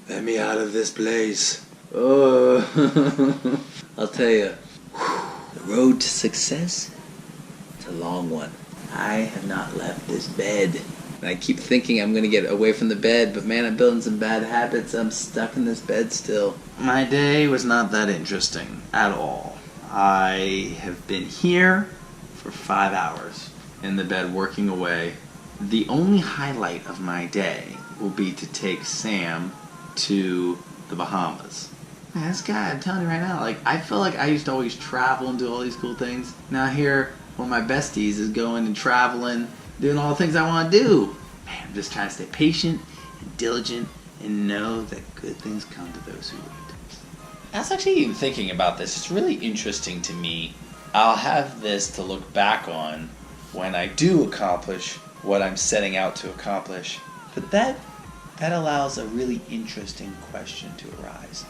Let me out of this place. Oh, I'll tell you, the road to success, it's a long one. I have not left this bed. And I keep thinking I'm going to get away from the bed, but man, I'm building some bad habits. I'm stuck in this bed still. My day was not that interesting at all. I have been here for 5 hours in the bed working away. The only highlight of my day will be to take Sam to the Bahamas. Man, this guy, I'm telling you right now, like, I feel like I used to always travel and do all these cool things. Now here, one of my besties is going and traveling, doing all the things I want to do. Man, I'm just trying to stay patient and diligent and know that good things come to those who wait. I was actually even thinking about this. It's really interesting to me. I'll have this to look back on when I do accomplish what I'm setting out to accomplish. But that allows a really interesting question to arise.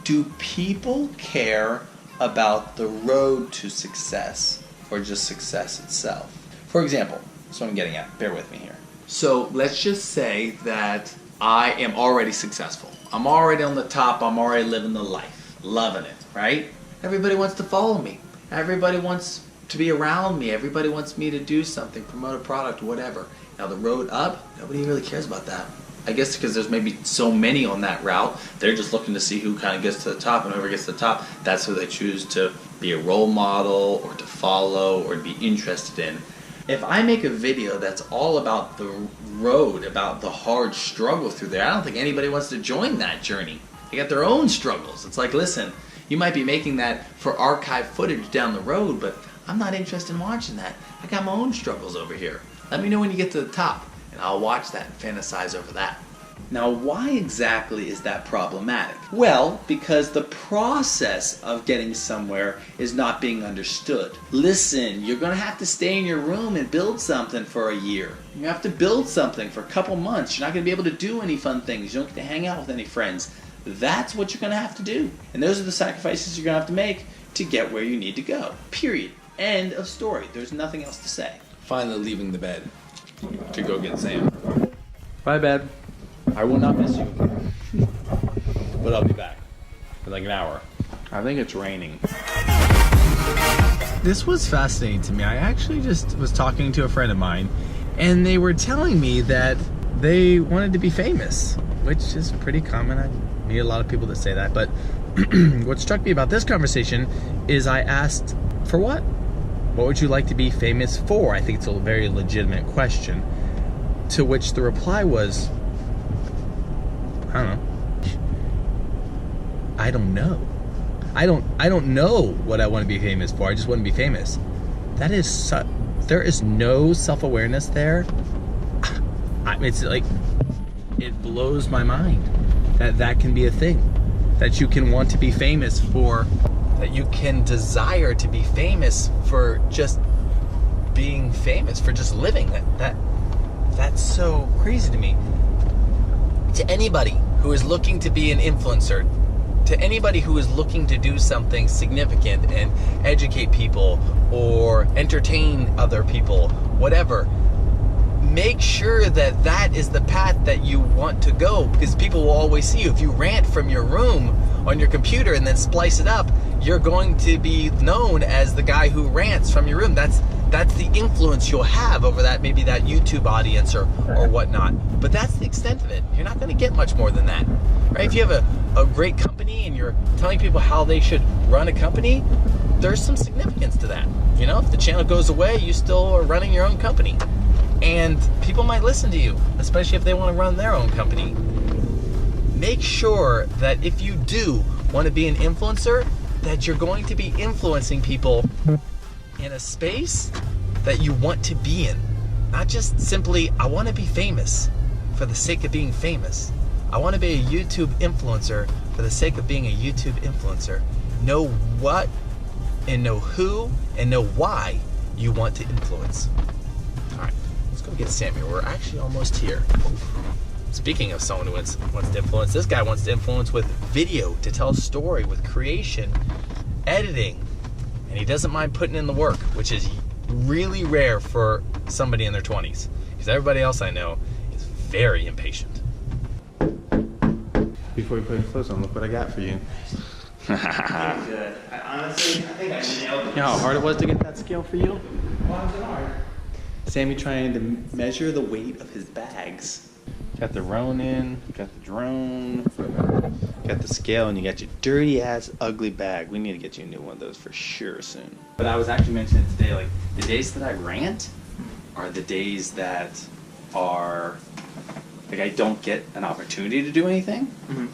Do people care about the road to success or just success itself? For example, that's what I'm getting at. Bear with me here. So let's just say that I am already successful. I'm already on the top. I'm already living the life. Loving it, right? Everybody wants to follow me. Everybody wants to be around me. Everybody wants me to do something, promote a product, whatever. Now the road up, nobody really cares about that. I guess because there's maybe so many on that route, they're just looking to see who kind of gets to the top, and whoever gets to the top, that's who they choose to be a role model or to follow or to be interested in. If I make a video that's all about the road, about the hard struggle through there, I don't think anybody wants to join that journey. They got their own struggles. It's like, listen, you might be making that for archive footage down the road, but I'm not interested in watching that. I got my own struggles over here. Let me know when you get to the top, and I'll watch that and fantasize over that. Now, why exactly is that problematic? Well, because the process of getting somewhere is not being understood. Listen, you're going to have to stay in your room and build something for a year. You have to build something for a couple months. You're not going to be able to do any fun things. You don't get to hang out with any friends. That's what you're going to have to do. And those are the sacrifices you're going to have to make to get where you need to go. Period. End of story. There's nothing else to say. Finally leaving the bed to go get Sam. Bye, bed. I will not miss you. But I'll be back in like an hour. I think it's raining. This was fascinating to me. I actually just was talking to a friend of mine, and they were telling me that they wanted to be famous, which is pretty common. I meet a lot of people that say that. But what struck me about this conversation is I asked, for what? What would you like to be famous for? I think it's a very legitimate question. To which the reply was, I don't know. I don't know what I want to be famous for. I just want to be famous. That is there is no self-awareness there. It's like, it blows my mind that can be a thing. That you can want to be famous for, that you can desire to be famous for just being famous, for just living. That's so crazy to me. To anybody who is looking to be an influencer, to anybody who is looking to do something significant and educate people or entertain other people, whatever, make sure that that is the path that you want to go, because people will always see you. If you rant from your room on your computer and then splice it up, you're going to be known as the guy who rants from your room. That's the influence you'll have over that, maybe that YouTube audience or whatnot. But that's the extent of it. You're not going to get much more than that, right? If you have a great company and you're telling people how they should run a company, there's some significance to that. You know, if the channel goes away, you still are running your own company. And people might listen to you, especially if they want to run their own company. Make sure that if you do want to be an influencer, that you're going to be influencing people in a space that you want to be in. Not just simply, I want to be famous for the sake of being famous. I want to be a YouTube influencer for the sake of being a YouTube influencer. Know what and know who and know why you want to influence. All right, let's go get Sammy. We're actually almost here. Speaking of someone who wants to influence, this guy wants to influence with video, to tell a story, with creation, editing, and he doesn't mind putting in the work, which is really rare for somebody in their 20s, because everybody else I know is very impatient. before you put your clothes on. Look what I got for you. Good. Honestly, I think I nailed it. You know how hard it was to get that scale for you? Why was it hard? Sammy trying to measure the weight of his bags. Got the Ronin, got the drone, got the scale, and you got your dirty ass ugly bag. We need to get you a new one of those for sure soon. But I was actually mentioning it today, like the days that I rant are the days that are like I don't get an opportunity to do anything. Mm-hmm.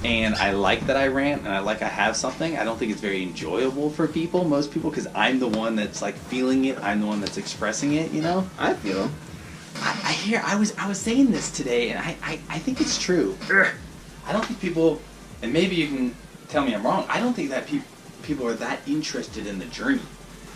And I like that I rant, and I have something. I don't think it's very enjoyable for people, most people, because I'm the one that's like feeling it. I'm the one that's expressing it, you know? I feel. I was saying this today, and I think it's true. I don't think people, and maybe you can tell me I'm wrong, I don't think that people are that interested in the journey.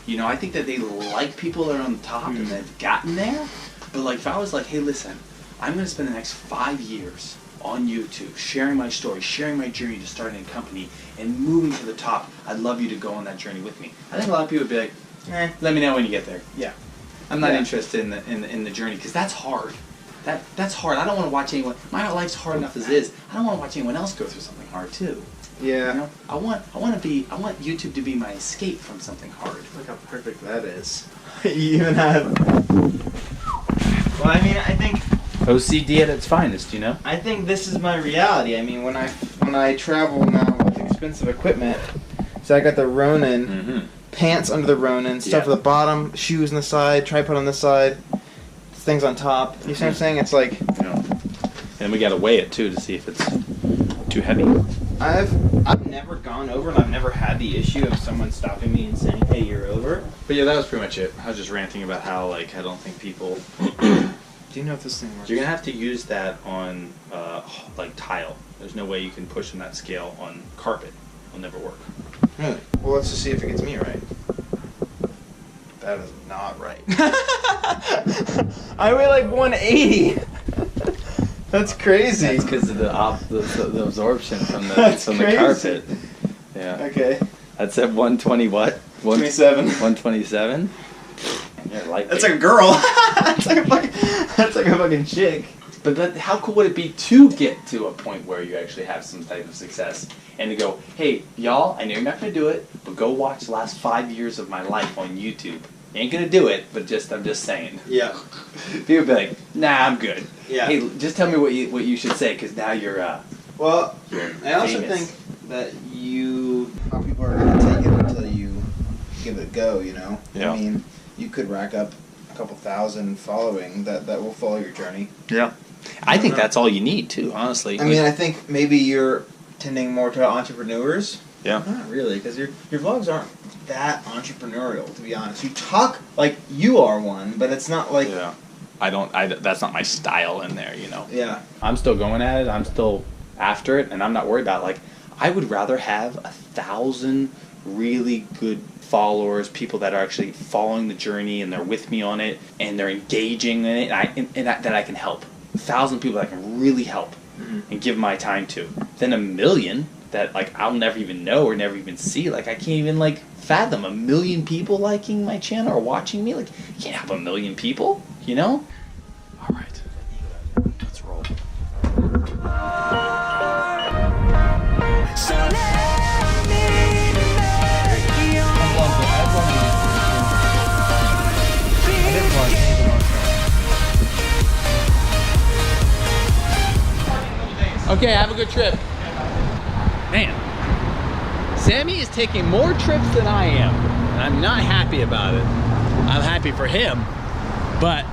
You know, I think that they like people that are on the top and they've gotten there. But like if I was like, hey listen, I'm going to spend the next 5 years on YouTube, sharing my story, sharing my journey to starting a company, and moving to the top. I'd love you to go on that journey with me. I think a lot of people would be like, let me know when you get there. Yeah. I'm not interested in the journey, because that's hard. That's hard. I don't want to watch anyone. My life's hard enough as is. I don't want to watch anyone else go through something hard too. Yeah. You know? I want YouTube to be my escape from something hard. Look how perfect that is. You even have. Well, I mean, I think. OCD at its finest, you know? I think this is my reality. I mean, when I travel now with expensive equipment, so I got the Ronin, pants under the Ronin, stuff at the bottom, shoes on the side, tripod on the side, things on top. You see what I'm saying? It's like. Yeah. And we gotta weigh it too to see if it's too heavy. I've never gone over, and I've never had the issue of someone stopping me and saying, "Hey, you're over." But yeah, that was pretty much it. I was just ranting about how like I don't think people. Do you know if this thing works? You're gonna have to use that on like tile. There's no way you can push on that scale on carpet. It'll never work. Really? Well, let's just see if it gets me right. That is not right. I weigh like 180. That's crazy. That's because of the absorption from the That's from crazy. the carpet. Yeah. Okay. That's at 120 what? 27. 127. Yeah, That's like a girl. That's like a fucking chick. But how cool would it be to get to a point where you actually have some type of success and to go, hey, y'all, I know you're not going to do it, but go watch the last 5 years of my life on YouTube. You ain't going to do it, but I'm just saying. Yeah. People would be like, nah, I'm good. Yeah. Hey, just tell me what you should say, because now you're Well, I also famous. think that how people are going to take it until you give it a go, you know? Yeah. I mean, you could rack up a couple thousand following that will follow your journey. Yeah. I think that's all you need, too, honestly. I mean, I think maybe you're tending more to entrepreneurs. Yeah. Not really, because your vlogs aren't that entrepreneurial, to be honest. You talk like you are one, but it's not like... Yeah. That's not my style in there, you know? Yeah. I'm still going at it. I'm still after it, and I'm not worried about it. Like, I would rather have 1,000 really good followers, people that are actually following the journey and they're with me on it and they're engaging in it, and that I can help. 1,000 people that I can really help and give my time to. Then 1 million that like I'll never even know or never even see. Like I can't even like fathom 1 million people liking my channel or watching me. Like you can't have 1 million people, you know? All right, let's roll. So let me make you Okay, have a good trip. Man, Sammy is taking more trips than I am, and I'm not happy about it. I'm happy for him, but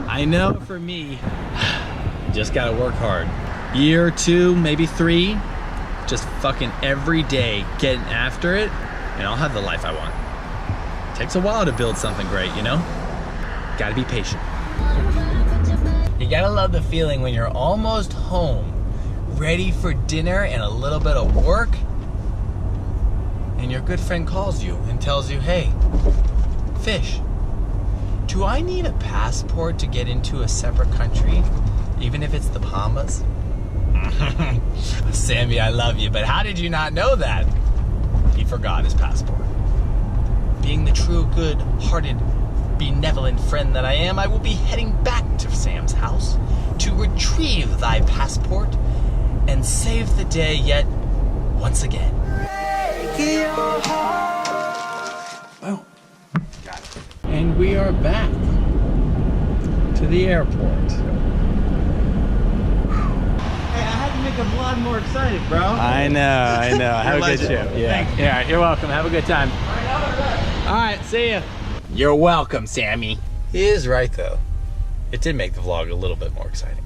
I know for me, just gotta work hard. Year or 2, maybe 3, just fucking every day getting after it, and I'll have the life I want. Takes a while to build something great, you know? Gotta be patient. You gotta love the feeling when you're almost home, ready for dinner and a little bit of work, and your good friend calls you and tells you, hey, Fish, do I need a passport to get into a separate country, even if it's the Bahamas? Sammy, I love you, but how did you not know that? He forgot his passport. Being the true, good-hearted, benevolent friend that I am, I will be heading back to Sam's house to retrieve thy passport and save the day yet once again. Boom. Got it. And we are back to the airport. Hey, I had to make the vlog more exciting, bro. I know. Have a good legend. show. Yeah. Yeah, you're welcome. Have a good time. All right, see ya. You're welcome, Sammy. He is right, though. It did make the vlog a little bit more exciting.